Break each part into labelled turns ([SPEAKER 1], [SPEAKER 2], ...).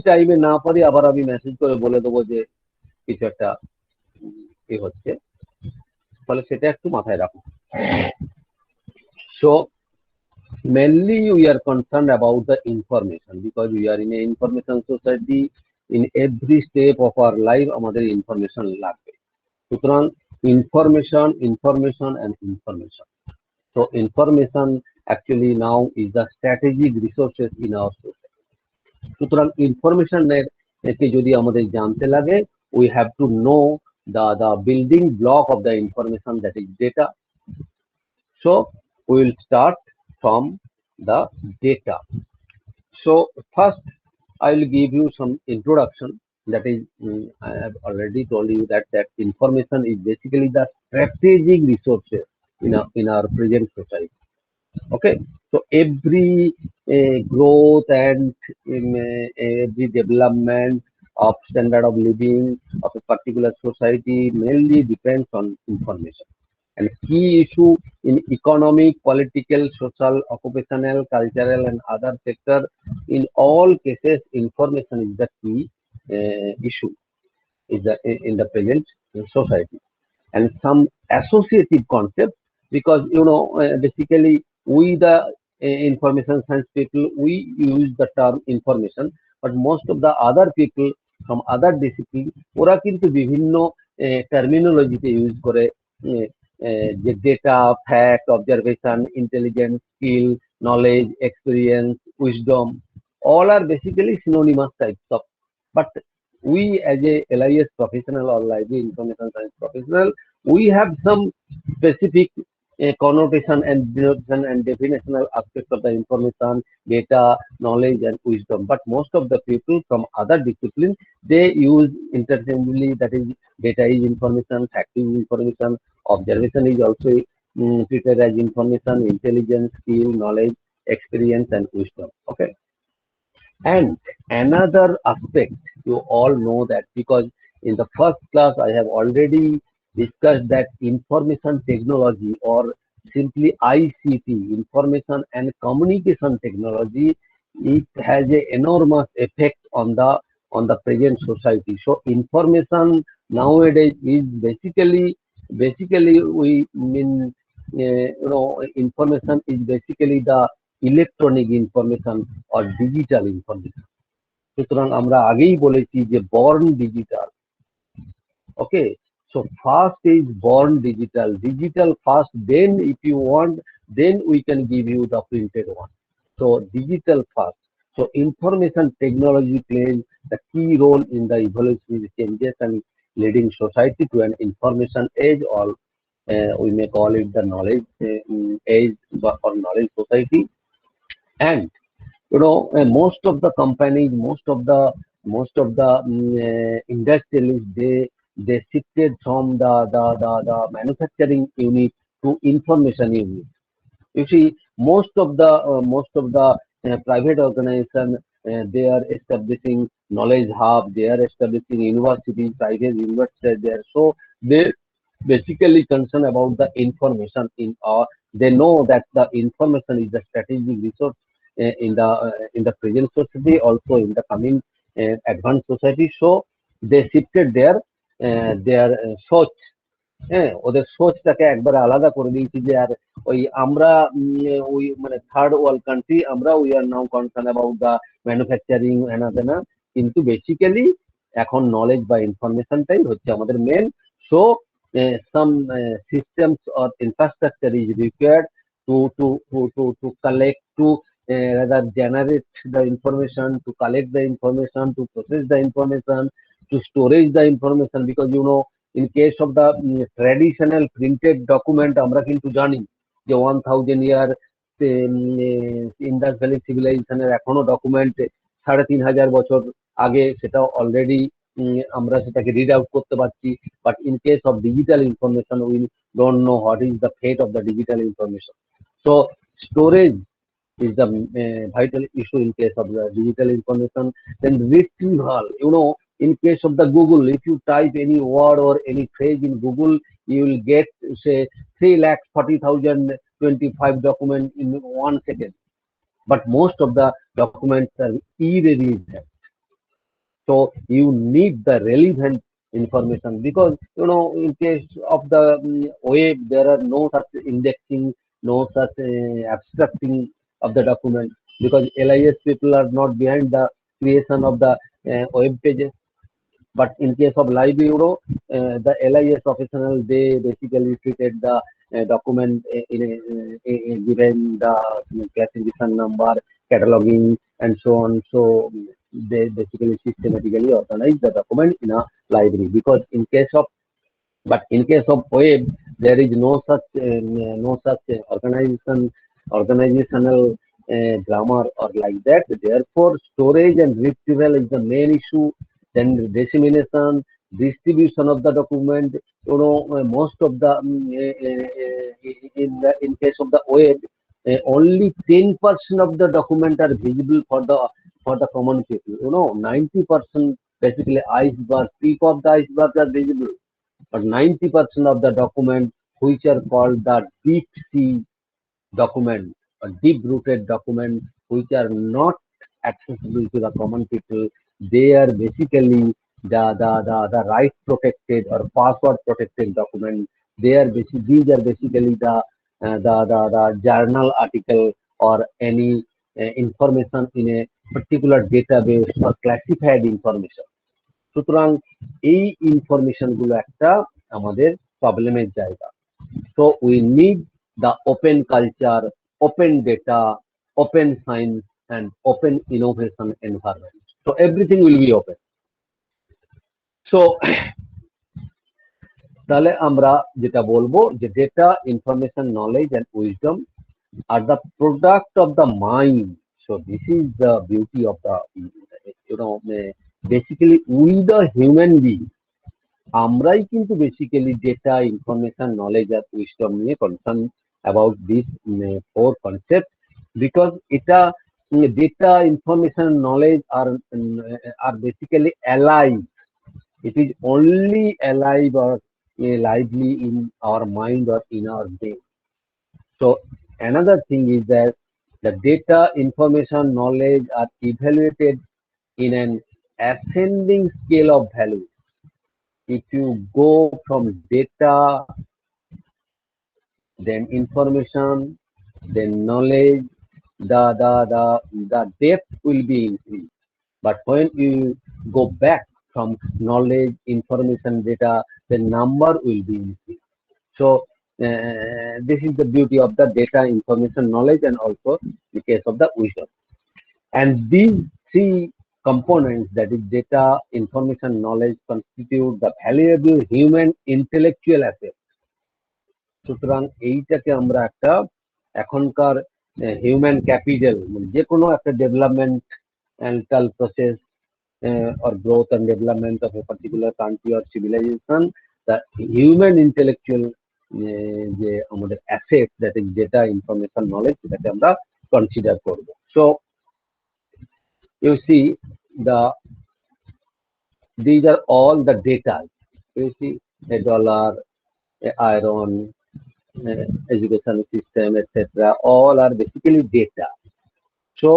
[SPEAKER 1] টাইমে না পারি আবার আমি মেসেজ করে বলে দেবো যে কিছু একটা কি হচ্ছে, ফলে সেটা একটু মাথায় রাখুন। So mainly we are concerned about the information because we are in an information society. In every step of our life আমাদের ইনফরমেশন লাগবে, সুতরাং information and information. So information actually now is the strategic resources in our society. সুতরাং information কে যদি আমাদের জানতে লাগে, we have to know the building block of the information, that is data. So we will start from the data. So first I will give you some introduction. That is, I have already told you that information is basically the strategic resources in our present society. Okay, so every growth and every development of standard of living of a particular society mainly depends on information. And key issue in economic, political, social, occupational, cultural, and other sector, in all cases, information is the key issue is the, in the present society. And some associative concepts, because basically we the information science people, we use the term information, but most of the other people from other discipline ওরা কিন্তু বিভিন্ন টার্মিনোলজিতে use করে, যে data, fact, observation, intelligence, skill, knowledge, experience, wisdom, all are basically synonymous types of, but we as a LIS professional or library information science professional, we have some specific connotation and denotation and definitional aspects of the information, data, knowledge, and wisdom. But most of the people from other disciplines, they use interchangeably. That is, data is information, fact is information, observation is also treated as information, intelligence, skill, knowledge, experience, and wisdom. Okay. And another aspect, you all know that because in the first class I have already discussed that information technology, or simply ICT, information and communication technology, it has an enormous effect on the present society. So information nowadays is basically we mean information is basically the electronic information or digital information. সুতরাং আমরা আগেই বলেছি যে born digital. Okay, so first is born digital first, then if you want, then we can give you the printed one. So digital first. So information technology plays the key role in the evolutionary changes and leading society to an information age, or we may call it the knowledge age or knowledge society. And most of the companies, most of the industrialists, they shifted from the manufacturing unit to information unit. You see, most of the private organization, they are establishing knowledge hub, they are establishing universities, private universities there. So they basically concerned about the information in our. They know that the information is the strategic resource in the present society, also in the coming advanced society. So they shifted their soch, হ্যাঁ, ওদের সোচটাকে একবারে আলাদা করে দিয়েছি যে আর ওই আমরা ওই মানে থার্ড ওয়ার্ল্ড কান্ট্রি, আমরা we are now concern about the manufacturing হেনা তেনা, কিন্তু বেসিক্যালি এখন নলেজ বা ইনফরমেশনটাই হচ্ছে আমাদের main. So some systems or infrastructure is required to collect, to rather generate the information, to collect the information, to process the information, to storage the information, because in case of the traditional printed document, আমরা কিন্তু জানি যে 1000 year Indus valley সিভিলাইজেশনের এখনো document 3500 বছর আগে, সেটা already আমরা সেটাকে রিড আউট করতে পারছি। But in case of digital information, we don't know what is the fate of the digital information. So storage is the vital issue in case of the digital information. Then retrieval, in case of the Google, if you type any word or any phrase in Google, you will get say 3,40,025 documents in 1 second. But most of the documents are irrelevant. So you need the relevant information, because in case of the web there are no such indexing, no such abstracting of the document, because LIS people are not behind the creation of the web pages. But in case of live bureau, the LIS professional, they basically treated the document given the classification number, cataloging, and so on. So they basically systematically organize the document in a library. Because in case of web, there is no such organizational grammar or like that. Therefore, storage and retrieval is the main issue. Then dissemination, distribution of the document. Most of the in case of the web, only 10% of the document are visible for the common people. 90% basically iceberg, peak of the iceberg are visible, but 90% of the document which are called the deep sea document or deep rooted document which are not accessible to the common people, they are basically the right protected or password protected document. These are basically the journal article or any information in a particular database or classified information. সুতরাং এই information গুলো একটা আমাদের প্রবলেমের জায়গা। So we need the open culture, open data, open science, and open innovation environment. So everything will be open. So তাহলে আমরা যেটা বলবো যে data, information, knowledge and wisdom are the product of the mind. So this is the beauty of the, basically we the human being, আমরাই কিন্তু basically data, information, knowledge আর wisdom নিয়ে concern about this four concept, because এটা data, information, knowledge আর basically alive. It is only alive or lively in our mind or in our brain. So another thing is that the data, information, knowledge are evaluated in an ascending scale of value. If you go from data, then information, then knowledge, the depth will be increased. But when you go back from knowledge, information, data, the number will be increased. So this is the beauty of the data, information, knowledge, and also the case of the wisdom. And these three components, that is data, information, knowledge, constitute the valuable human intellectual asset. সুতরাং এইটাকে আমরা একটা এখনকার human capital, যে কোনো একটা developmental process or growth and development of a particular country or civilization, the human intellectual যে আমাদের asset, that is data, information, knowledge, সেটাকে আমরা কনসিডার করব. So you see these are all the data. You see a dollar, a iron, education system, etc. All are basically data. So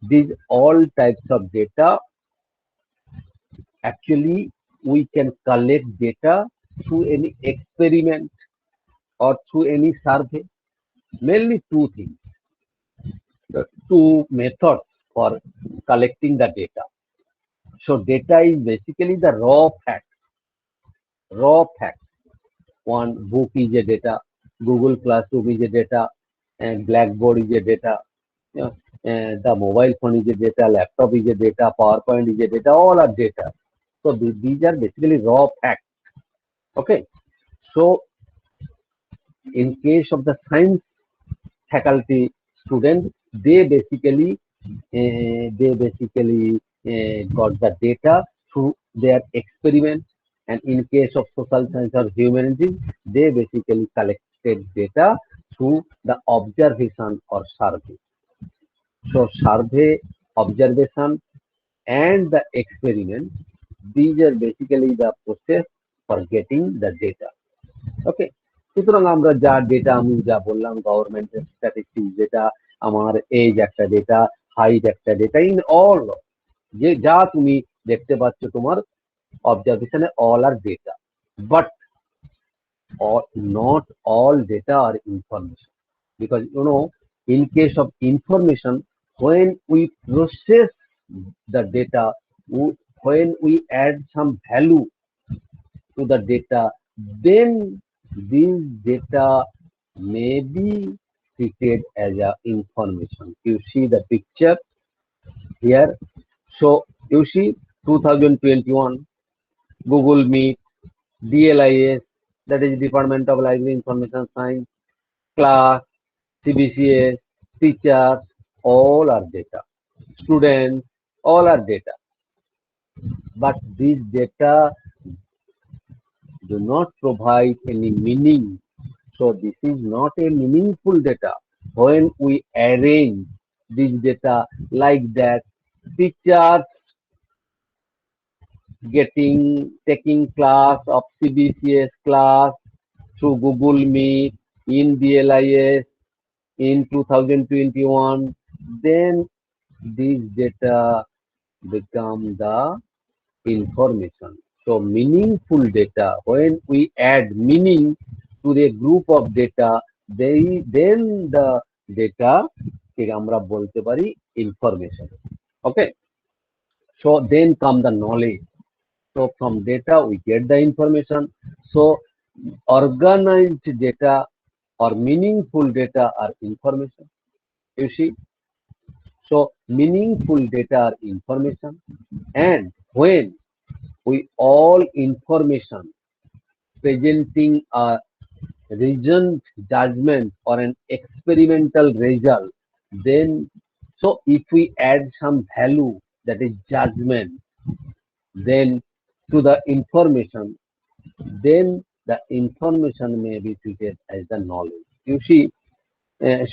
[SPEAKER 1] these all types of data, actually we can collect data through any experiment or through any survey. Mainly two things, the two methods for collecting the data. So data is basically the raw fact. One book is a data, Google Classroom is a data, and Blackboard is a data, the mobile phone is a data, laptop is a data, PowerPoint is a data, all are data. So these are basically raw facts. Okay, so in case of the science faculty students, they basically got the data through their experiments, and in case of social science or humanities, they basically collected data through the observation or survey. So survey, observation, and the experiment, these are basically the process for getting the data. Okay, সুতরাং আমরা যা data, আমি যা বললাম, গভর্নমেন্টের statistics data, আমার age একটা data, height একটা ডেটা, ইন অল, যে যা তুমি দেখতে পাচ্ছ তোমার অবজারভেশনে all are data, but not all data are information, because in case of information, when we process the data, when we add some value to the data, then this data may be treated as a information. You see the picture here. So you see 2021 Google Meet, DLIS, that is Department of Library Information Science, class, CBCS, teachers, all are data. Students, all are data. But these data do not provide any meaning. So this is not a meaningful data. When we arrange this data like that, teachers taking class of CBCS class through Google Meet in DLIS in 2021, then this data become the information. So meaningful data, when we add meaning to the group of data, then the data আমরা বলতে পারি information. Okay. So then come the knowledge. So from data we get the information. So organized data or meaningful data are information. You see. So meaningful data are information, and when we all information presenting a reasoned judgment or an experimental result, then so if we add some value, that is judgment, then to the information, then the information may be treated as the knowledge. You see, uh,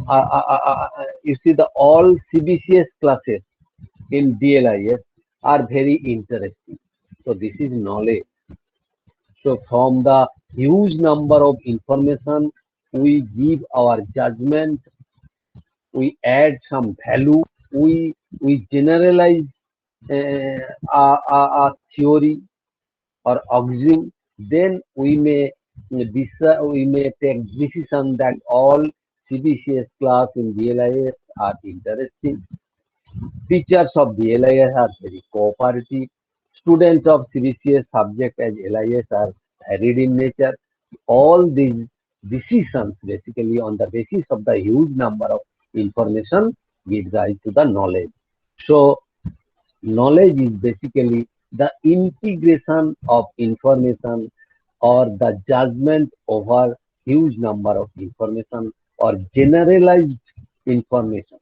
[SPEAKER 1] uh, you see the all CBCS classes in DLIS are very interesting. So this is knowledge. So from the huge number of information, we give our judgment, we add some value, we generalize a theory or axiom, then we may take decision that all CBCS class in DLIS are interesting. Teachers of the LIS are very cooperative. Students of CBCS subject as LIS are varied in nature. All these decisions basically on the basis of the huge number of information give rise to the knowledge. So knowledge is basically the integration of information or the judgment over huge number of information or generalized information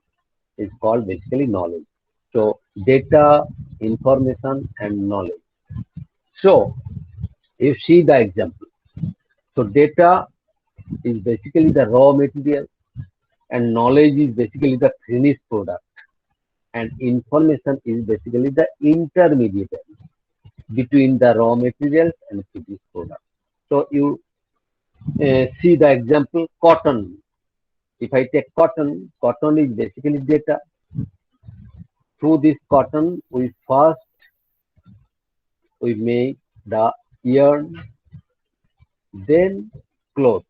[SPEAKER 1] is called basically knowledge. So data, information, and knowledge. So you see the example. So data is basically the raw material, and knowledge is basically the finished product, and information is basically the intermediate between the raw materials and finished product. So you see the example cotton. If I take cotton, cotton is basically data. Through this cotton, we make the yarn, then cloth.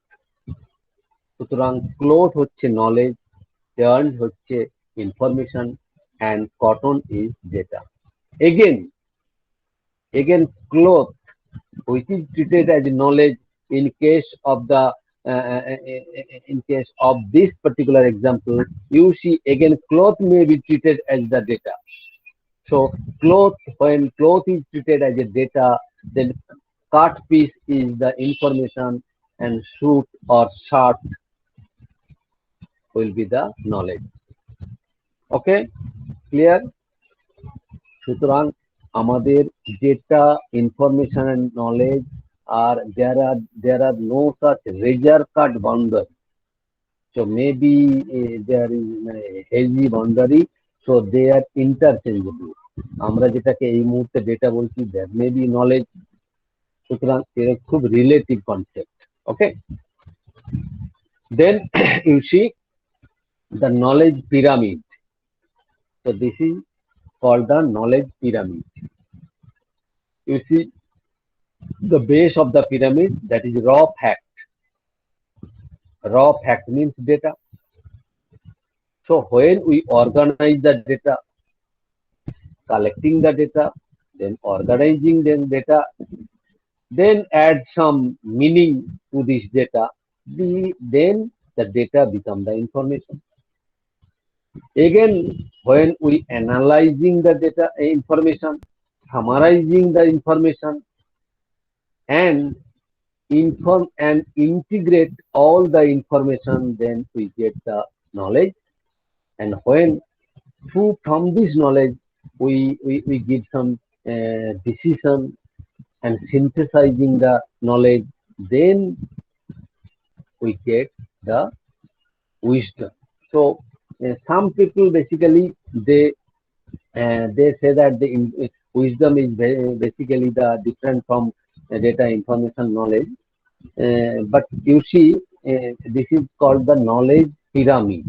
[SPEAKER 1] সুতরাং cloth হচ্ছে knowledge, yarn হচ্ছে information, and cotton is data. Again, cloth, which is treated as knowledge in case of the in case of this particular example, you see again cloth may be treated as the data. So when cloth is treated as a data, then cut piece is the information, and suit or shirt will be the knowledge. Okay, clear? সুতরাং আমাদের data, information, and knowledge are there are no such razor cut boundary. So maybe there is a hazy boundary, so they are interchangeable. আমরা যেটাকে এই মুহূর্তে data বলছি, that may be knowledge. সুতরাং এর খুব relative concept. Okay, then you see the knowledge pyramid. So this is called the knowledge pyramid. You see the base of the pyramid, that is raw fact. Raw fact means data. So when we organize the data, collecting the data, then organizing the data, then add some meaning to this data, then the data become the information. Again, when we analyzing the data information, summarizing the information, and inform and integrate all the information, then we get the knowledge. And when from this knowledge we give some decision and synthesizing the knowledge, then we get the wisdom. So some people basically they say that the wisdom is basically the different from data information knowledge. But you see, this is called the knowledge pyramid.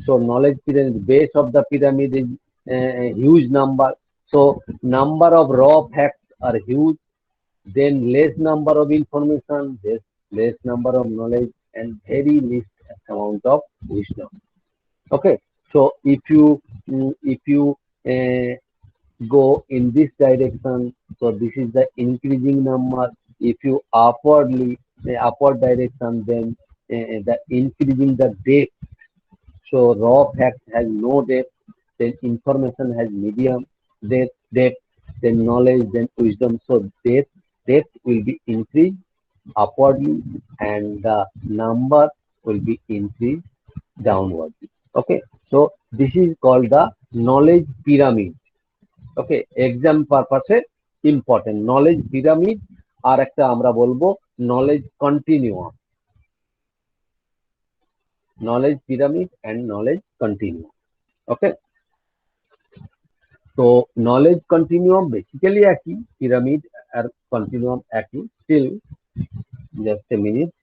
[SPEAKER 1] So knowledge pyramid, base of the pyramid is a huge number. So number of raw facts are huge. Then less number of information, less number of knowledge, and very least amount of wisdom. Okay. So if you go in this direction, so this is the increasing number. If you upward direction, then the increasing the depth. So raw fact has no depth, then information has medium depth, then knowledge, then wisdom. So depth will be increased upwardly, and the number will be increased downwardly. Okay, so this is called the knowledge pyramid. Okay, exam purpose important knowledge pyramid, আর একটা আমরা বলবো knowledge continuum. Knowledge pyramid and knowledge continuum. Okay, so knowledge continuum basically একই, pyramid আর continuum একই. Still just a minute.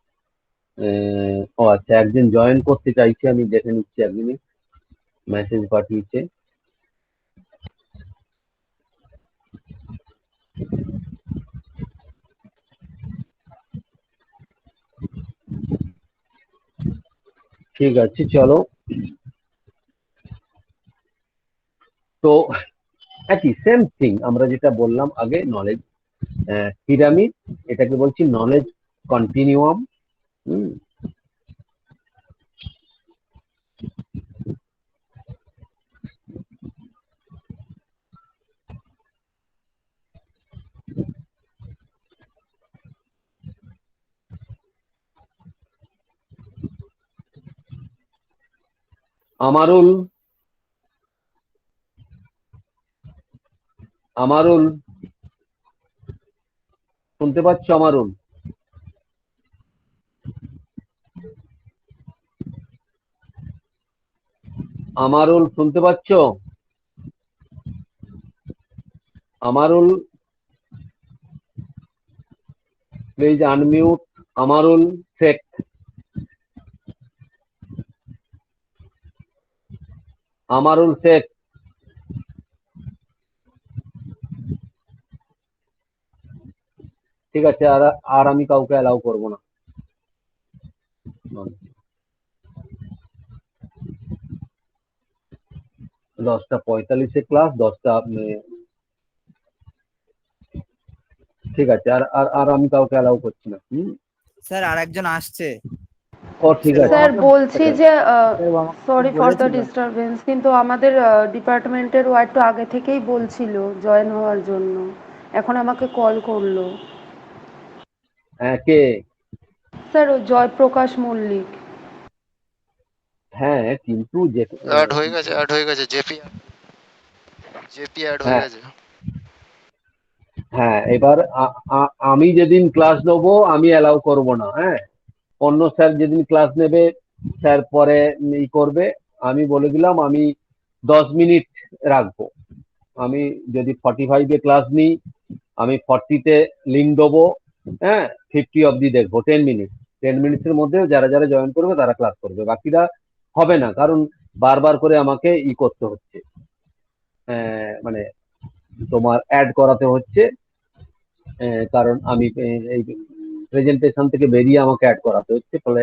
[SPEAKER 1] ও আচ্ছা, একজন join করতে চাইছে, আমি দেখে নিচ্ছি, এক মিনিট, মেসেজ পাঠিয়েছে। ঠিক আছে, চলো। তো একই সেম থিং আমরা যেটা বললাম আগে, নলেজ পিরামিড, এটাকে বলছি নলেজ কন্টিনিউয়াম। আমারুল আমারুল শুনতে পাচ্ছ? আমারুল, আমারুল শুনতে পাচ্ছ? আমারুল প্লিজ আনমিউট। আমারুল শেখ। আমারুল শেখ, ঠিক আছে, আর আমি কাউকে অ্যালাউ করবো না। 10:45 ক্লাস, 10টা, ঠিক আছে, আর আমি কাউকে অ্যালাউ করছি না।
[SPEAKER 2] স্যার আর একজন আসছে।
[SPEAKER 1] ও ঠিক আছে
[SPEAKER 3] স্যার, বলছি যে সরি ফর দ্য ডিস্টারবেন্স, কিন্তু আমাদের ডিপার্টমেন্টের ও একটু আগে থেকেই বলছিল জয়েন হওয়ার জন্য, এখন আমাকে কল করলো।
[SPEAKER 1] হ্যাঁ, কে?
[SPEAKER 3] স্যার, ও জয়প্রকাশ মল্লিক।
[SPEAKER 1] হ্যাঁ, কিন্তু
[SPEAKER 4] অ্যাড হয়ে গেছে জেপি অ্যাড হয়ে গেছে।
[SPEAKER 1] হ্যাঁ, এবার আমি যেদিন ক্লাস নেবো আমি অ্যালাউ করব না। হ্যাঁ, অন্য স্যার যেদিন ক্লাস নেবে, স্যার পরে ই করবে, আমি বলে দিলাম আমি 10 মিনিট রাখবো। আমি যদি 45-এ ক্লাস নিই, আমি 40-তে লিঙ্ক দেবো। হ্যাঁ, 50 অবধি দেখবো, 10 মিনিটের মধ্যে যারা যারা জয়েন করবে তারা ক্লাস করবে, বাকিরা হবে না, কারণ বারবার করে আমাকে ই করতে হচ্ছে। মানে তোমার অ্যাড করাতে হচ্ছে, কারণ আমি এই প্রেজেন্টেশন থেকে বেরিয়ে আমাকে অ্যাড করাতে হচ্ছে, ফলে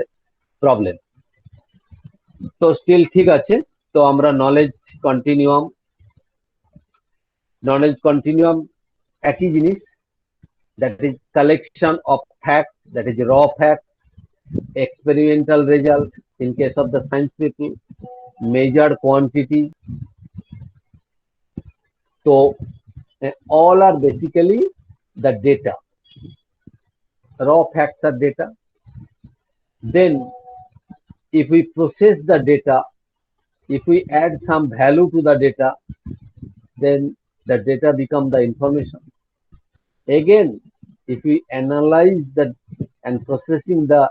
[SPEAKER 1] প্রবলেম। তো স্টিল ঠিক আছে। তো আমরা নলেজ কন্টিনিউয়াম একই জিনিস, that is collection of fact, that is র fact, experimental result in case of the science people, measured quantity. So all are basically the data. Raw facts are data. Then if we process the data, if we add some value to the data, then the data become the information. Again, if we analyze that and processing the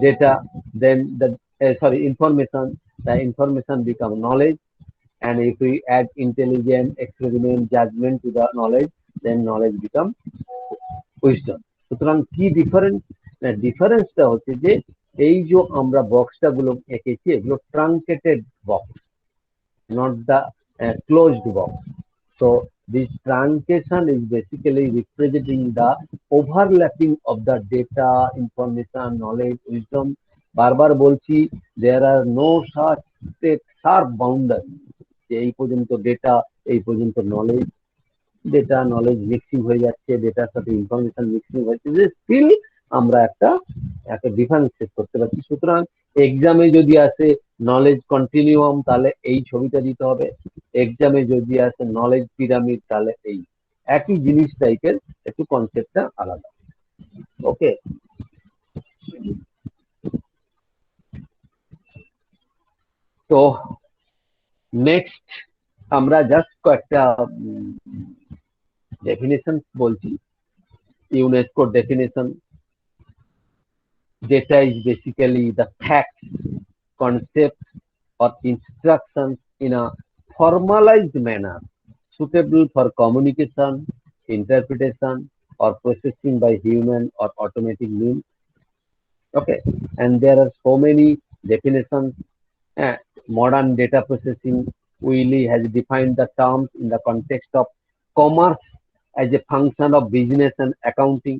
[SPEAKER 1] data, then the information become knowledge. And if we add intelligence, experiment, judgment to the knowledge, then knowledge become wisdom. সুতরাং কি ডিফারেন্সটা হচ্ছে যে এই যে আমরা বক্সটা গুলো এঁকেছি, এগুলো truncated box, not the closed box. So this truncation is basically representing the overlapping of the data, information, knowledge, wisdom. বারবার বলছি, there are no such sharp boundary যে এই পর্যন্ত ডেটা, এই পর্যন্ত নলেজ, ডেটা নলেজ মিক্সিং হয়ে যাচ্ছে, ডেটার সাথে ইনফরমেশন মিক্সিং হচ্ছে, যে স্টিল আমরা একটা ডিফারেন্সিয়েট করতে পারছি। সুতরাং এক্সামে যদি আসে নলেজ কন্টিনিউয়াম, তাহলে এই ছবিটা দিতে হবে। এক্সামে যদি আসে নলেজ পিরামিড, তাহলে এই একই জিনিস টাইপের, একটু কনসেপ্টটা আলাদা। ওকে, তো নেক্সট আমরা জাস্ট কয়েকটা ডেফিনেশন বলছি। UNESCO definition: data is basically the facts, concepts or instructions in a formalized manner suitable for communication, interpretation or processing by human or automatic means. Okay, and there are so many definitions. Modern data processing Wiley has defined the terms in the context of commerce as a function of business and accounting.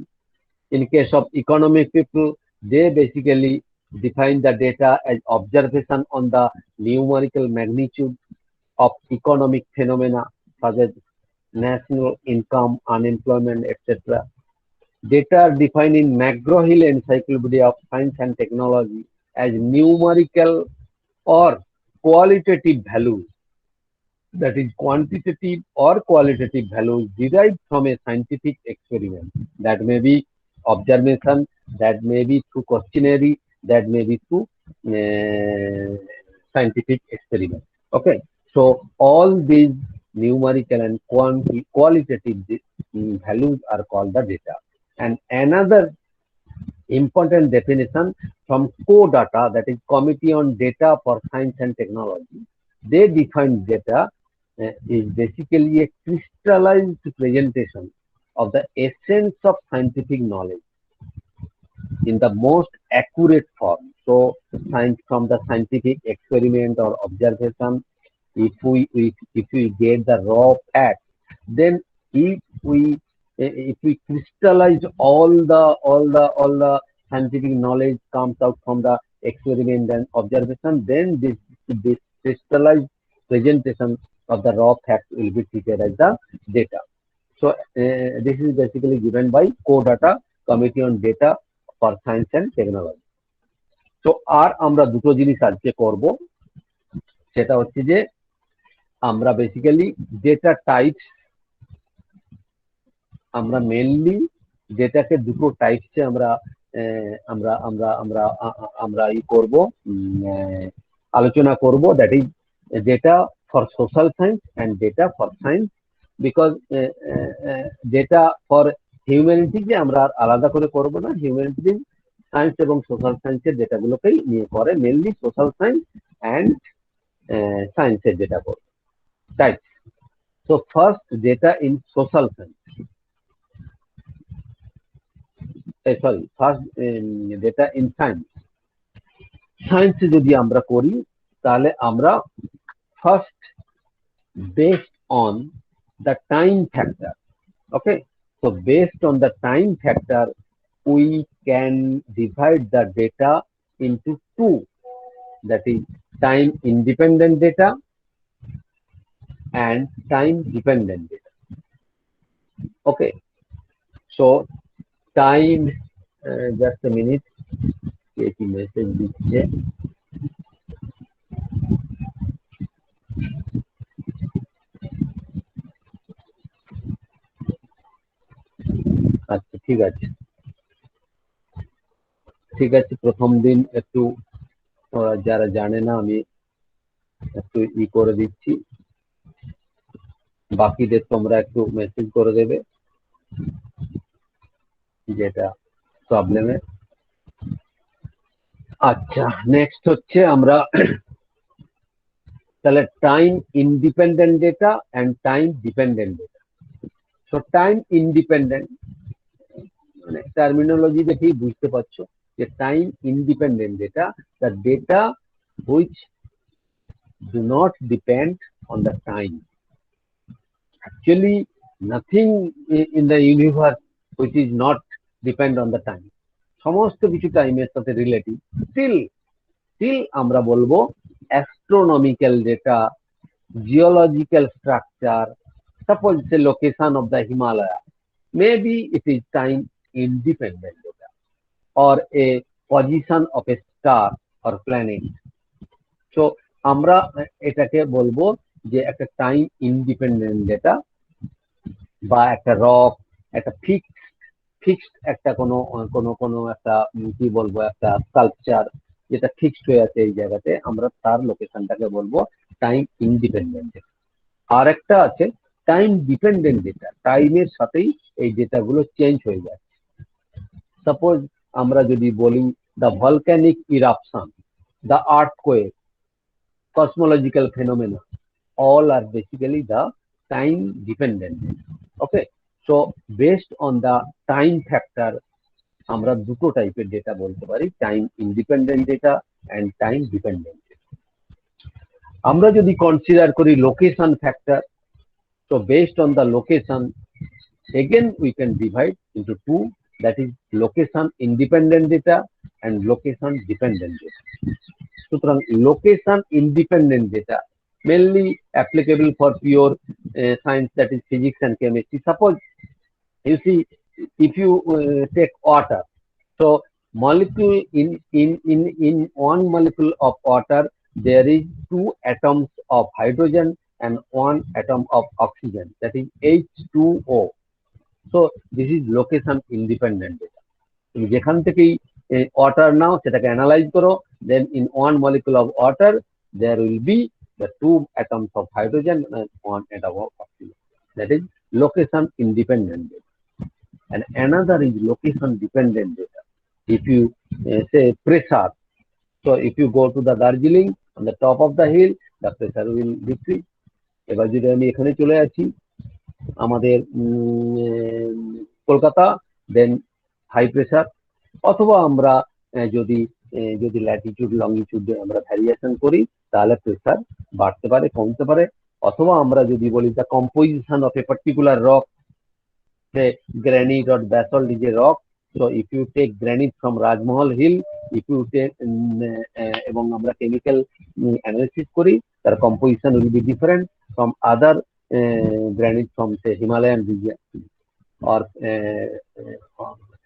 [SPEAKER 1] In case of economic people, they basically define the data as observation on the numerical magnitude of economic phenomena such as national income, unemployment, etc. Data are defined in McGraw-Hill Encyclopedia of Science and Technology as numerical or qualitative values, that is quantitative or qualitative values derived from a scientific experiment. That may be observation, that may be through questionnaire, that may be through scientific experiment. Okay, so all these numerical and qualitative values are called the data. And another important definition from CODATA, that is Committee on Data for Science and Technology, they define data is basically a crystallized presentation of the essence of scientific knowledge in the most accurate form. So science, from the scientific experiment or observation, if we get the raw facts, then if we crystallize all the scientific knowledge comes out from the experiment and observation, then this crystallized presentation of the raw fact will be treated as the data. So this is basically given by CODATA, Committee on Data for Science and Technology. So আর আমরা দুটো জিনিস আজকে করব, সেটা হচ্ছে যে আমরা basically data types, আমরা মেইনলি ডেটাকে দুটো টাইপসে আমরা আমরা আমরা আমরা আমরা ই করব, আলোচনা করব, that is data for social science and data for science. Because data for হিউম্যানিটিকে আমরা আলাদা করে করব না, হিউম্যানিটিজ সায়েন্স এবং সোশ্যাল সায়েন্সের ডেটাগুলোকেই নিয়ে করে, মেনলি সোশ্যাল সায়েন্স অ্যান্ড সায়েন্সের ডেটা করব type. So first data in social science, first data in science. সায়েন্সে যদি আমরা করি, তাহলে আমরা first best on the time factor. Okay, so based on the time factor, we can divide the data into two, that is time independent data and time dependent data. Okay, so time, just a minute, কি message দিচ্ছে। আচ্ছা ঠিক আছে, ঠিক আছে, প্রথম দিন একটু যারা জানে না আমি একটু করে দিচ্ছি, বাকিদের তোমরা একটু মেসেজ করে দেবে যেটা প্রবলেমে। আচ্ছা, নেক্সট হচ্ছে আমরা তাহলে time independent data and time dependent data. So time independent মানে টার্মিনোলজি দেখেই বুঝতে পারছো যে time independent data, the data which do not depend on the time. Actually, nothing in the universe which is not depend on the time. সমস্ত কিছু টাইমের সাথে relative. Still আমরা বলবো astronomical data, geological structure, suppose the location of the Himalaya, maybe it is time independent data, or a position of a star or planet. So আমরা এটাকে বলবো যে একটা টাইম ইন্ডিপেন্ডেন্ট ডেটা, বা একটা রক, একটা ফিক্সড একটা কোনো কোনো কোনো একটা কি বলবো একটা স্কাল্পচার যেটা ফিক্সড হয়ে আছে এই জায়গাতে, আমরা তার লোকেশনটাকে বলবো টাইম ইন্ডিপেন্ডেন্ট ডেটা। আর একটা আছে টাইম ডিপেন্ডেন্ট ডেটা, টাইমের সাথেই এই ডেটাগুলো চেঞ্জ হয়ে যায়। সাপোজ আমরা যদি বলি the volcanic eruption, the earthquake, cosmological phenomena, all are basically the time dependent. Okay, so based on the time factor আমরা দুটো টাইপের ডেটা বলতে পারি, time independent data and time dependent data. আমরা যদি কনসিডার করি location factor, so based on the location again we can divide into two, that is location independent data and location dependent data. সুতরাং location independent data mainly applicable for pure science, that is physics and chemistry. Suppose you see, if you take water, so molecule in one molecule of water there is two atoms of hydrogen and one atom of oxygen, that is H2O. So this is location independent data. তুমি যেখান থেকেই water নাও সেটাকে analyse করো, then in one molecule of water there will be the two atoms of hydrogen and one atom of oxygen, that is location independent data. And another is location dependent data. If you say pressure, so if you go to the Darjeeling on the top of the hill, the pressure will decrease. এবার যদি আমি এখানে চলে আসি আমাদের কলকাতা, দেন high pressure, অথবা আমরা যদি যদি ল্যাটিটিউড লংগিটিউডে আমরা ভ্যারিয়েশন করি তাহলে প্রেসার বাড়তে পারে কমতে পারে। অথবা আমরা যদি বলি the composition of a particular rock, granite or basalt is a rock, so if you take granite from Rajmahal hill, if you take এবং আমরা কেমিক্যাল অ্যানালিসিস করি, তার composition will be different from other granite from say Himalayan region or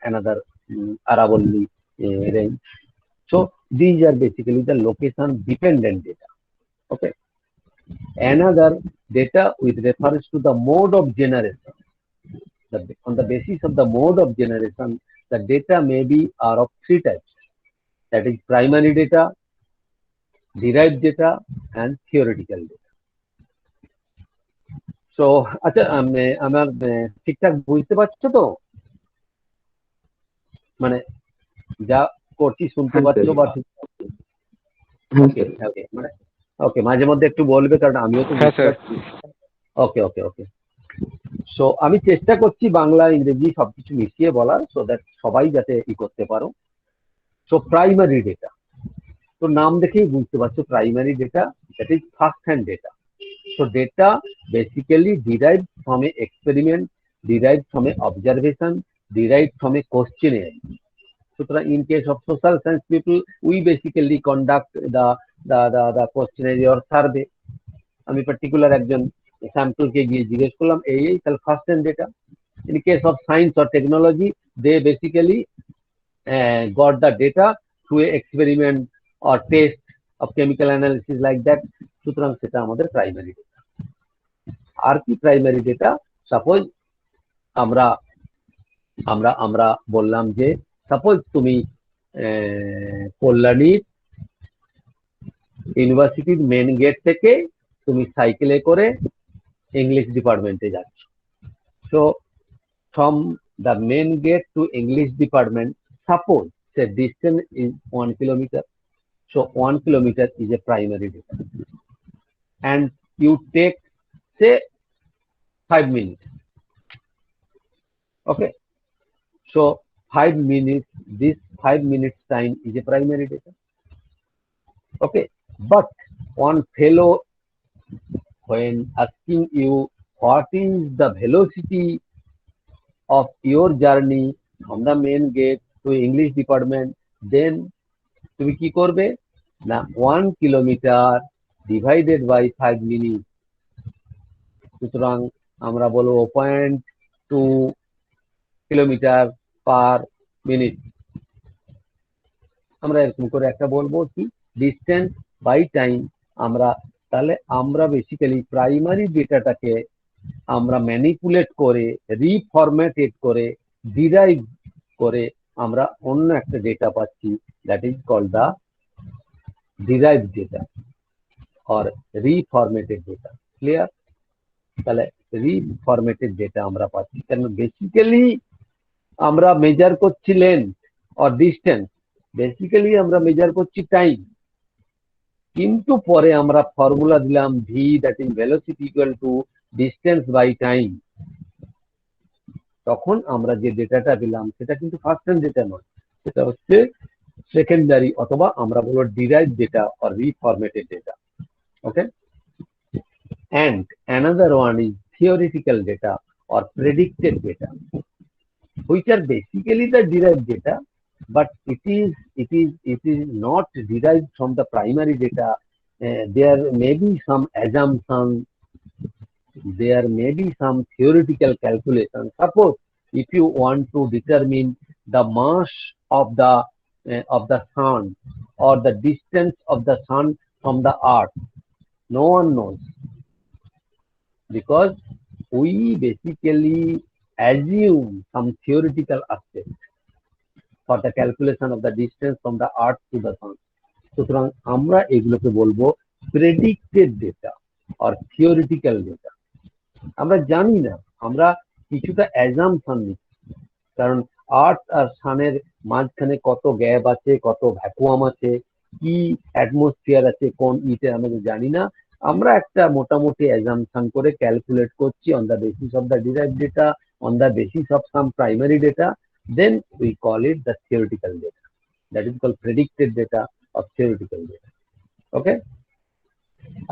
[SPEAKER 1] another Aravalli range. So these are basically the location dependent data. Okay, another data which refers to the mode of generation. On the basis of the mode of generation, the data may be are of three types, that is primary data, derived data and theoretical data. So আচ্ছা আমার ঠিকঠাক বুঝতে পারছো তো, মানে যা করছি শুনতে পাচ্ছো বা ওকে মানে ওকে মাঝে মধ্যে একটু বলবে কারণ আমিও তো বুঝতে পারছি। ওকে ওকে ওকে, সো আমি চেষ্টা করছি বাংলা ইংরেজি সবকিছু মিশিয়ে বলার, সো দ্যাট সবাই যাতে করতে পারো। সো প্রাইমারি ডেটা, তো নাম দেখেই বুঝতে পারছো primary data, that is first hand data. So data basically derived from a experiment, derived from a observation, derived from a questionnaire. সুতরাং in case of social science people, we basically conduct the questionnaire or survey. আমি particular একজন স্যাম্পলকে গিয়ে জিজ্ঞেস করলাম এই তাহলে first hand data. In case of science or technology, they basically got the data through a experiment or test of chemical analysis like that. সুতরাং সেটা আমাদের প্রাইমারি ডেটা। আর কি প্রাইমারি ডেটা? সাপোজ আমরা আমরা আমরা বললাম যে সাপোজ তুমি কল্যাণীর ইউনিভার্সিটির মেন গেট থেকে তুমি সাইকেলে করে ইংলিশ ডিপার্টমেন্টে যাচ্ছ। So from the main gate to English department, suppose the distance is 1 kilometer. So 1 kilometer is a primary data. And you take, say, 5 minutes. Okay. So 5 minutes, this 5 minutes time is a primary data. Okay. But one fellow, when asking you what is the velocity of your journey from the main gate to English department, then তুমি কি করবে না 1 kilometre divided by 5 minute. সুতরাং আমরা বলবো 0.2 kilometre per minute. আমরা এরকম করে একটা বলবো কি ডিস্টেন্স বাই টাইম। আমরা তাহলে আমরা বেসিক্যালি প্রাইমারি ডেটাটাকে আমরা ম্যানিপুলেট করে রিফরম্যাটেড করে ডিরাইভ করে আমরা অন্য একটা ডেটা পাচ্ছি, that is called the derive data or reformatted data. Clear? তাহলে রিফরম্যাটেড ডেটা আমরা পাচ্ছি কারণ বেসিক্যালি আমরা মেজার করছি লেন্থ অর ডিস্টেন্স, বেসিক্যালি আমরা মেজার করছি টাইম, কিন্তু পরে আমরা ফর্মুলা দিলাম V, that is velocity equal to distance by time. তখন আমরা যে ডেটাটা পেলাম সেটা কিন্তু ফার্স্ট হ্যান্ড ডেটা নয়, সেটা হচ্ছে সেকেন্ডারি অথবা আমরা বলবো derive data or reformatted data. Okay, and another one is theoretical data or predicted data, which are basically the derived data, but it is not derived from the primary data. There may be some assumption, there may be some theoretical calculation. Suppose if you want to determine the mass of the sun or the distance of the sun from the earth, no one knows, because we basically assume some theoretical aspect for the calculation of the distance from the earth to the sun. সুতরাং আমরা এগুলোকে বলবো predicted data আর theoretical data. আমরা জানি না, আমরা কিছুটা assumption নিচ্ছি, কারণ আর্থ আর সানের মাঝখানে কত গ্যাপ আছে, কত ভ্যাকুয়াম আছে, কি অ্যাটমসফিয়ার আছে, কোন ইটে আমরা জানি না। আমরা একটা মোটামুটি অ্যাজাম্পশন করে ক্যালকুলেট করছি on the basis of the derived data, on the basis of some primary data, then we call it the theoretical data, that is called predicted data or theoretical data. Okay,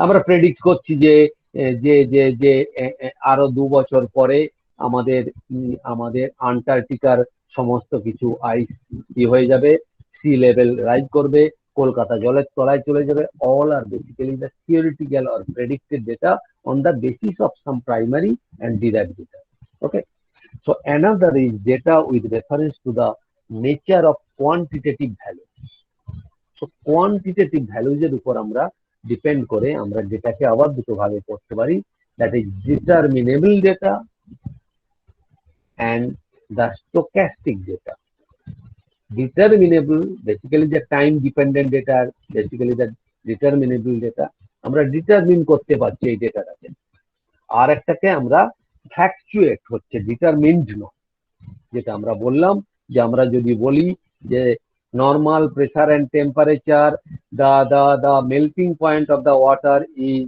[SPEAKER 1] আমরা predict করছি যে যে যে যে আরো 2 বছর পরে আমাদের আমাদের আন্টার্কটিকার সমস্ত কিছু আইস কি হয়ে যাবে, সি লেভেল রাইজ করবে, কলকাতা জলের তলায় চলে যাবে। All are basically the theoretical or predicted data on the basis of some primary and derived data. Okay, so another is data with reference to the nature of quantitative value. So quantitative ভ্যালুজের উপর আমরা depend করে আমরা ডেটাকে আবার দুটো ভাগে করতে পারি, that is determinable data and the stochastic data. Determinable, basically the time dependent data, basically the determinable data, আমরা ডিটারমিন করতে পারছি এই ডেটাটাকে। আর একটাকে আমরা ফ্যাকচুয়েট হচ্ছে ডিটারমিনড নয়, যেটা আমরা বললাম যে আমরা যদি বলি যে normal pressure and temperature, the melting point of the water is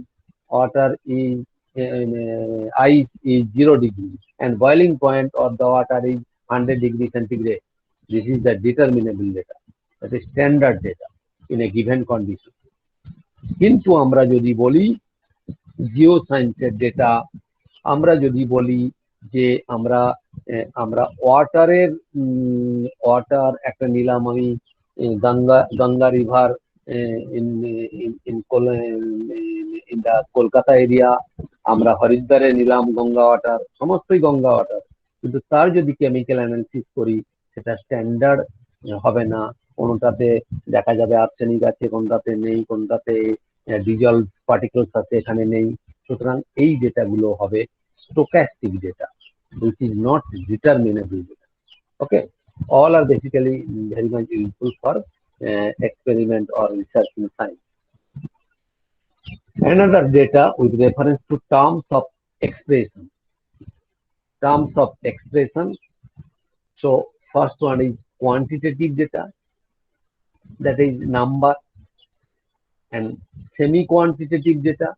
[SPEAKER 1] ice is 0 degree and boiling point of the water is 100 degree centigrade. This is the determinable data, that is standard data in a given condition. কিন্তু আমরা যদি বলি জিও সায়েন্সের data. আমরা যদি বলি যে আমরা আমরা ওয়াটার একটা নিলাম আমি, Ganga Ganga river in in in the Kolkata area, আমরা হরিদ্বারে নিলাম গঙ্গা ওয়াটার, সমস্তই গঙ্গা ওয়াটার, কিন্তু তার যদি কেমিক্যাল অ্যানালিসিস করি সেটা স্ট্যান্ডার্ড হবে না। কোনোটাতে দেখা যাবে আর্সেনিক আছে, কোনটাতে নেই, কোনটাতে ডিজলভ পার্টিকেলস আছে, এখানে নেই। সুতরাং এই ডেটাগুলো হবে stochastic data, which is not determinable data. Okay, all are basically very much useful for experiment or research in science. Another data with reference to terms of expression. Terms of expression. So first one is quantitative data, that is number, and semi-quantitative data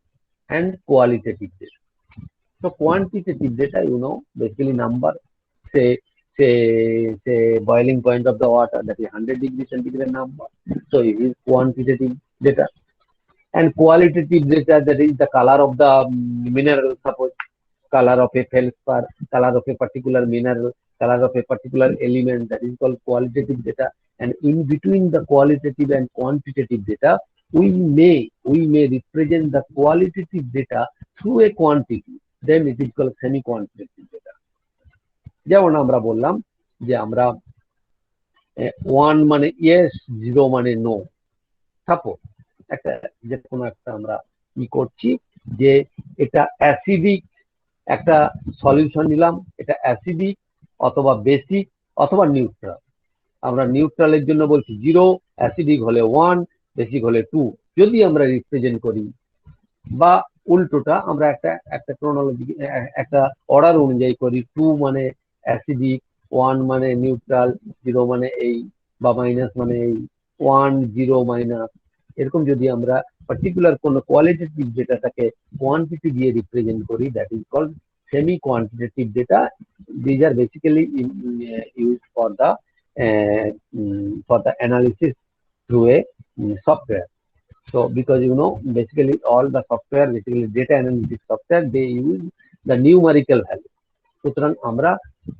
[SPEAKER 1] and qualitative data. So quantitative data, basically number, say boiling point of the water, that is 100 degrees centigrade number. So it is quantitative data. And qualitative data, that is the color of the mineral, suppose color of a feldspar, color of a particular mineral, color of a particular element, that is called qualitative data. And in between the qualitative and quantitative data, we may represent the qualitative data through a quantity, then it is called semi-quantitative data. যেমন আমরা বললাম যে আমরা 1 মানে yes, 0 মানে no. Suppose একটা যে কোনো একটা আমরা কি করছি যে এটা অ্যাসিডিক একটা সলিউশন নিলাম, এটা অ্যাসিডিক অথবা বেসিক অথবা নিউট্রাল। আমরা নিউট্রালের জন্য বলছি 0, অ্যাসিডিক হলে 1, বেসিক হলে 2 যদি আমরা রিপ্রেজেন্ট করি, বা উল্টোটা আমরা একটা ক্রোনোলজি, একটা অর্ডার অনুযায়ী করি। 2 মানে অ্যাসিডিক, 1 মানে নিউট্রাল, 0 মানে এই বা মাইনাস মানে এই, 1 0 মাইনাস, এরকম যদি আমরা পার্টিকুলার কোনো কোয়ালিটেটিভ ডেটাটাকে কোয়ান্টিটি দিয়ে রিপ্রেজেন্ট করি, that is called semi quantitative data. These are basically use for the analysis through a software. So because basically all the software, basically data analytics software, they use the numerical value. সুতরাং আমরা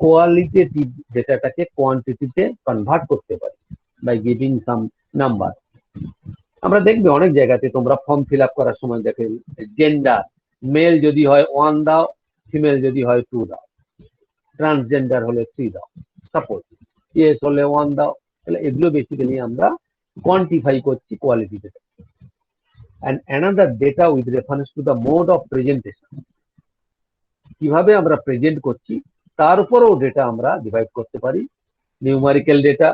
[SPEAKER 1] qualitative ডেটাটাকে কোয়ান্টিটিতে convert করতে পারি by giving some number. আমরা দেখবে অনেক জায়গাতে তোমরা form fill up করার সময় দেখে জেন্ডার, মেল যদি হয় 1 দাও, ফিমেল যদি হয় 2 দাও, ট্রান্সজেন্ডার হলে 3 দাও, সাপোজ ইয়েস হলে 1 দাও। তাহলে এগুলো বেসিক্যালি আমরা কোয়ান্টিফাই করছি quality data. And another data with reference to the mode of presentation, কিভাবে আমরা প্রেজেন্ট করছি তার উপরেও ডেটা আমরা ডিভাইড করতে পারি। নিউমারিক্যাল ডেটা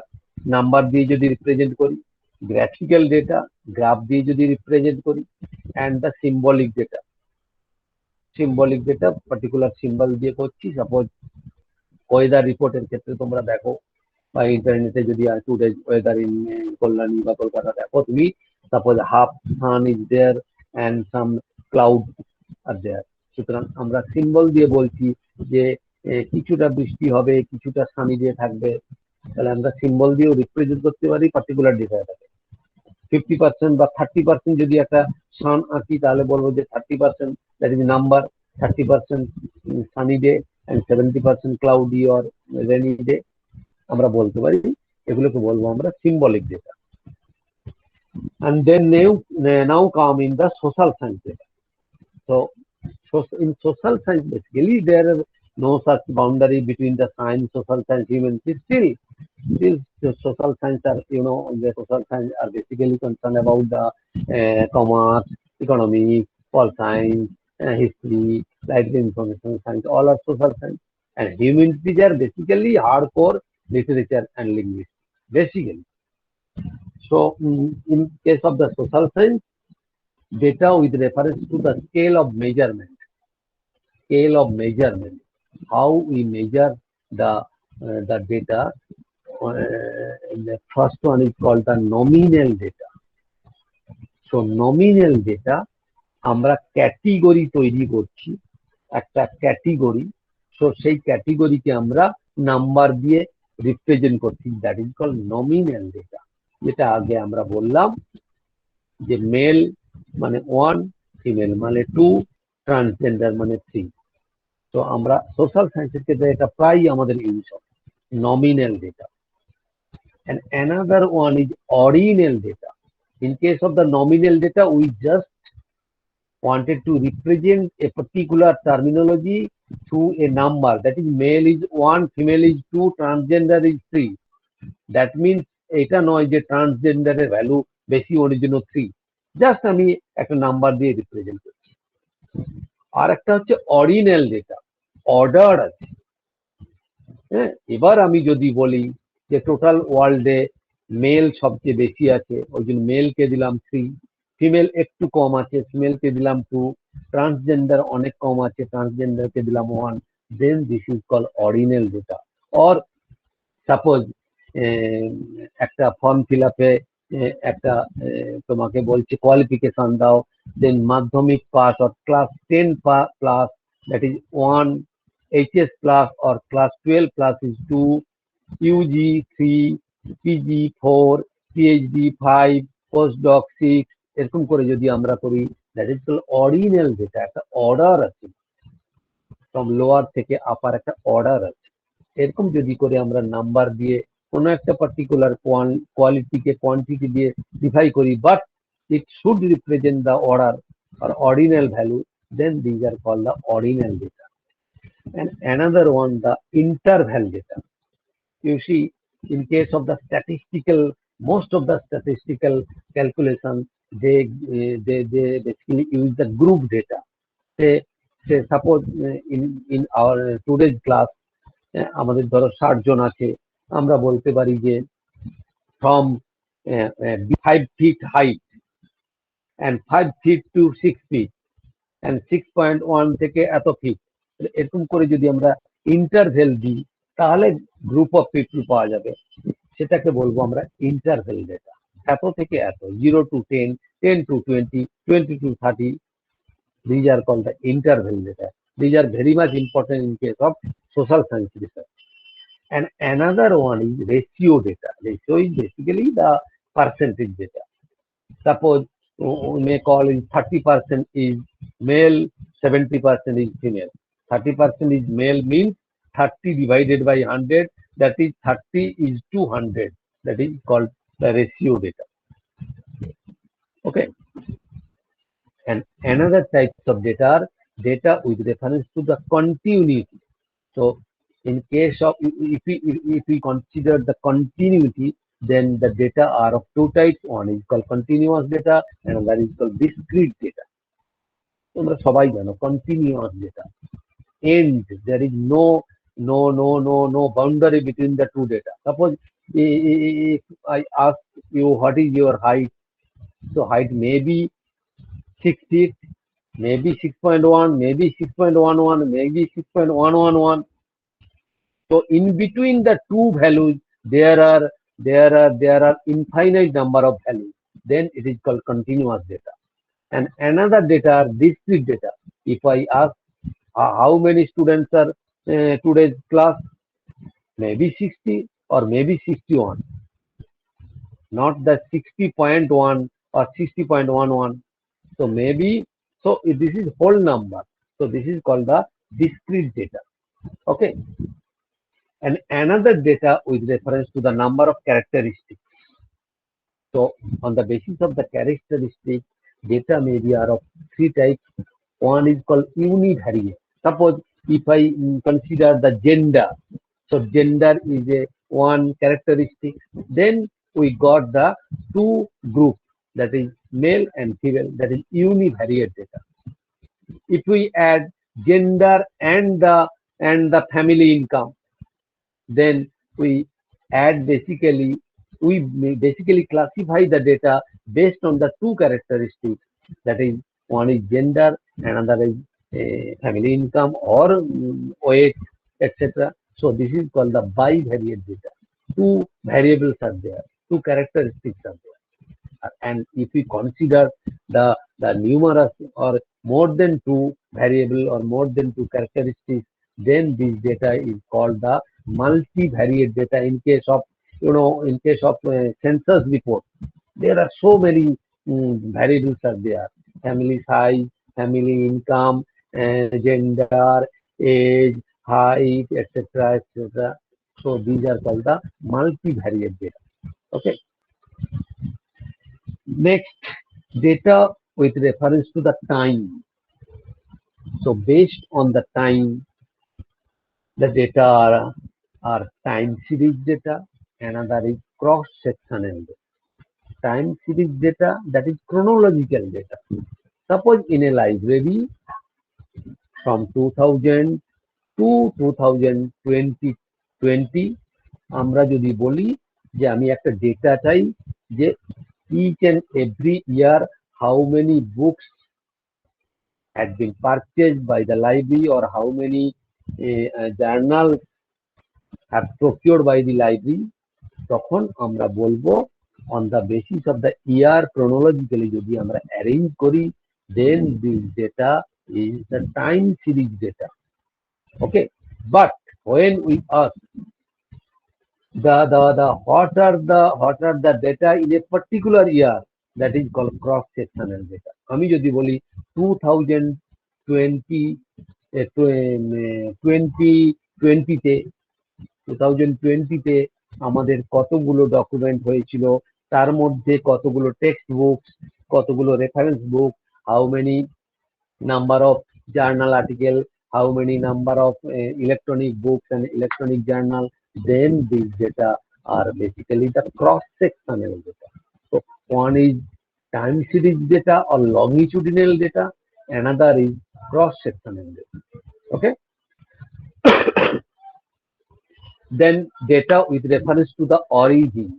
[SPEAKER 1] নাম্বার দিয়ে যদি রিপ্রেজেন্ট করি, গ্রাফিক্যাল ডেটা গ্রাফ দিয়ে যদি রিপ্রেজেন্ট করি, and the symbolic data. Symbolic data particular symbol দিয়ে করছি। সাপোজ ওয়েদার রিপোর্টের ক্ষেত্রে তোমরা দেখো, বা ইন্টারনেটে যদি টুডেজ ওয়েদার ইন কল্যাণী বা কলকাতা দেখো তুমি, suppose half sun is there and some cloud are there. সুতরাং আমরা সিম্বল দিয়ে বলছি যে কিছুটা বৃষ্টি হবে, কিছুটা সানি দিয়ে থাকবে। তাহলে আমরা সিম্বল দিয়েও রিপ্রেজেন্ট করতে পারি পার্টিকুলার ডেটাটাকে। 50% বা 30% যদি একটা সান আঁকি, তাহলে বলবো যে 30% that is number, 30% sunny day and 70% cloudy or rainy day আমরা বলতে পারি। এগুলোকে বলবো আমরা symbolic data. And then now come in the social science data. So in social science, basically there is no such boundary between the science, social science, human. Still the social science are, the social science are basically concerned about the commerce, economics, pol science, history, like the information science, all are social science. And humanities are basically hardcore literature and linguistics, basically. So in case of the social science, data with reference to the scale of measurement, how we measure the data. The first one is called the nominal data. So nominal data আমরা category তৈরি করছি, একটা category. So সেই ক্যাটেগরিকে আমরা number দিয়ে represent করছি, that is called nominal data. যেটা আগে আমরা বললাম যে মেল মানে 1, ফিমেল মানে 2, ট্রান্সজেন্ডার মানে 3। তো আমরা সোশ্যাল সায়েন্সের ক্ষেত্রে এটা প্রায় আমাদের ইউজ হয়, nominal data. And another one is ordinal data. In case of the nominal data, we just wanted to represent a particular terminology through a number. That is, male is 1, female is 2, transgender is 3. That means এটা নয় যে ট্রান্সজেন্ডারের value বেশি, ওর জন্য 3। Just আমি একটা number দিয়ে represent করছি। আর একটা হচ্ছে অর্ডিনাল ডেটা, অর্ডার আছে। হ্যাঁ, এবার আমি যদি বলি যে টোটাল ওয়ার্ল্ডে মেল সবচেয়ে বেশি আছে, ওই জন্য মেলকে দিলাম 3, ফিমেল একটু কম আছে, ফিমেলকে দিলাম 2, ট্রান্সজেন্ডার অনেক কম আছে, ট্রান্সজেন্ডারকে দিলাম 1, then this is call ordinal data. Or suppose একটা ফর্ম ফিল আপে একটা তোমাকে বলছে কোয়ালিফিকেশন দাও, দেন Madhyamik pass or class 10 plus, that is 1, HS plus or class 12 plus is 2, UG 3, PG 4, PhD 5, postdoc 6, এরকম করে যদি আমরা করি, that is call ordinal data. একটা অর্ডার আছে, ফ্রম লোয়ার থেকে আপার একটা অর্ডার আছে। এরকম যদি করে আমরা নাম্বার দিয়ে কোনো একটা পার্টিকুলার কোয়ালিটিকে কোয়ান্টিটি দিয়ে ডিফাই করি, but it should represent the order or ordinal value, then these are called the ordinal data. And another one, the interval data. You see, in case of the statistical, most of the statistical calculation, they basically use the group data. Say suppose in our today's class, আমাদের ধরো 60 জন আছে, আমরা বলতে পারি যে from 5 feet height and 5 feet to 6 feet and 6.1 থেকে এত fit, এরকম করে যদি আমরা ইন্টারভেল দিই, তাহলে গ্রুপ অফ পিপল পাওয়া যাবে। সেটাকে বলবো আমরা ইন্টারভেল ডেটা। এত থেকে এত, 0 to 10, 10 to 20, 20 to 30, these are called the interval data. These are very much important in case of social science research. And another one is ratio data. Ratio is basically the percentage data. Suppose we may call it 30% is male, 70% is female. 30% is male means 30 divided by 100, that is 30 is to 100. That is called the ratio data. Okay. And another types of data are data with reference to the continuity. So in case of, if we consider the continuity, then the data are of two types. One is called continuous data and another is called discrete data. তোমরা সবাই জানো continuous data, end, there is no boundary between the two data. Suppose if I ask you what is your height, so height may be 6 feet, maybe 6.1, maybe 6.11, maybe 6.111. So in between the two values, there are infinite number of values. Then it is called continuous data. And another data are discrete data. If I ask how many students are today's class, maybe 60 or maybe 61, not the 60.1 or 60.11. So maybe, so this is whole number. So this is called the discrete data. Okay. And another data with reference to the number of characteristics. So on the basis of the characteristics, data may be are of three types. One is called univariate. Suppose if I consider the gender, so gender is a one characteristic. Then we got the two groups, that is male and female, that is univariate data. If we add gender and the family income, then we basically classify the data based on the two characteristics, that is one is gender and another is family income or weight, etc. So this is called the bivariate data. Two variables are there, two characteristics are there. And if we consider the numerous or more than two variable or more than two characteristics, then this data is called the multivariate data. In case of census report, there are so many variables are there: family size, family income, gender, age, height, etc., etc. So these are called the multivariate data. Okay. Next, data with reference to the time. So based on the time, the data are time series data. Another is cross-sectional data. Time series data, that is chronological data. Suppose in a library from 2000 to 2020 আমরা যদি বলি যে আমি একটা data চাই যে each and every year how many books had been purchased by the library or how many journals have procured by the library, তখন আমরা বলবো on the basis of the year chronologically যদি আমরা arrange করি, then this data is the time series data. Okay, but when we ask the what are the data in a particular year, that is called cross sectional data. আমি যদি বলি 2020 2020 তে আমাদের কতগুলো document হয়েছিল, তার মধ্যে কতগুলো টেক্সট বুকস, কতগুলো reference book, how many number of journal article, how many number of electronic books and electronic journal, then these data are basically the cross-sectional data. So one is time series data or longitudinal data, another is cross-sectional data. Okay. Then data with reference to the origin.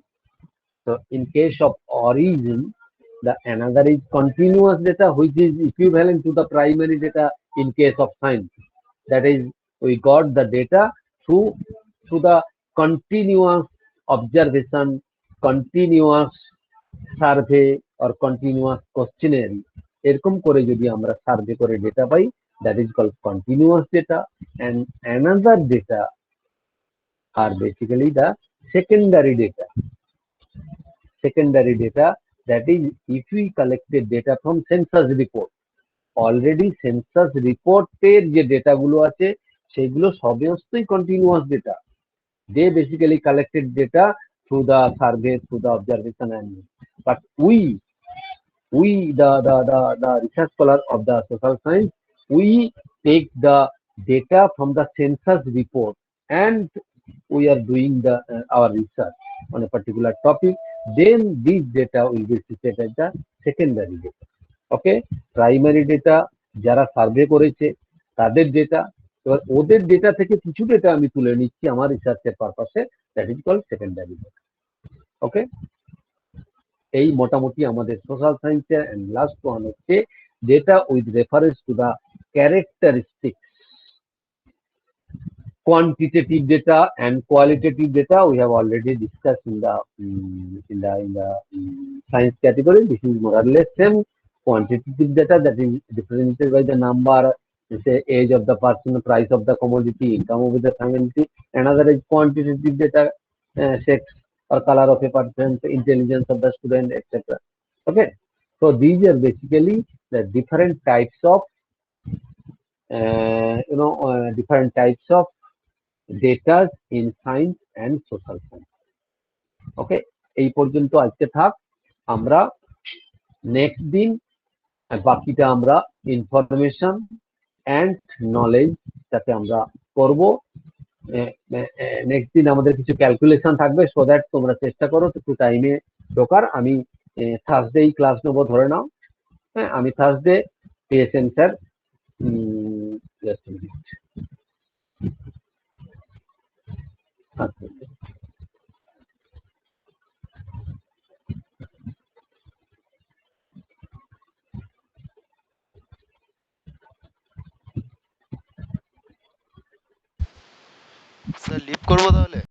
[SPEAKER 1] So in case of origin, the another is continuous data, which is equivalent to the primary data in case of science. That is, we got the data through the continuous observation, continuous survey or continuous questionnaire. এরকম করে যদি আমরা survey করে data pi, that is called continuous data. And another data are basically the secondary data. Secondary data, that is, if we collected data from census report, already census রিপোর্টের যে ডেটাগুলো আছে সেগুলো সমস্তই continuous data. They basically collected data through the survey, through the observation, and but we the research scholar of the social science, we take the data from the census report and we are doing the our research on a particular topic. Then this data will be treated as the secondary data. Okay, primary data যারা survey করেছে তাদের data, এবার ওদের data থেকে কিছু data আমি তুলে নিচ্ছি আমার রিসার্চের পারপাসে, that is called secondary data. Okay, এই মোটামুটি আমাদের সোশ্যাল সায়েন্সের। এন্ড লাস্ট ওয়ান হচ্ছে data with reference to the characteristics. Quantitative data and qualitative data we have already discussed in the science category. This is more or less same. Quantitative data, that is represented by the number, say age of the person, price of the commodity, income of the family. Another is quantitative data, sex or color of a person, intelligence of the student, etc. Okay, so these are basically the different types of different types of data in science and social science. Okay, এই পর্যন্ত আজকে থাক। আমরা next দিন বাকিটা আমরা information and knowledge যাতে আমরা করব। নেক্সট দিন আমাদের কিছু ক্যালকুলেশন থাকবে, সো দ্যাট তোমরা চেষ্টা করো একটু টাইমে ঢোকার। আমি থার্সডেই ক্লাস নেবো, ধরে নাও। হ্যাঁ, আমি থার্সডে পিএসএন স্যার। আচ্ছা,
[SPEAKER 4] স্যার লিভ করবো তাহলে।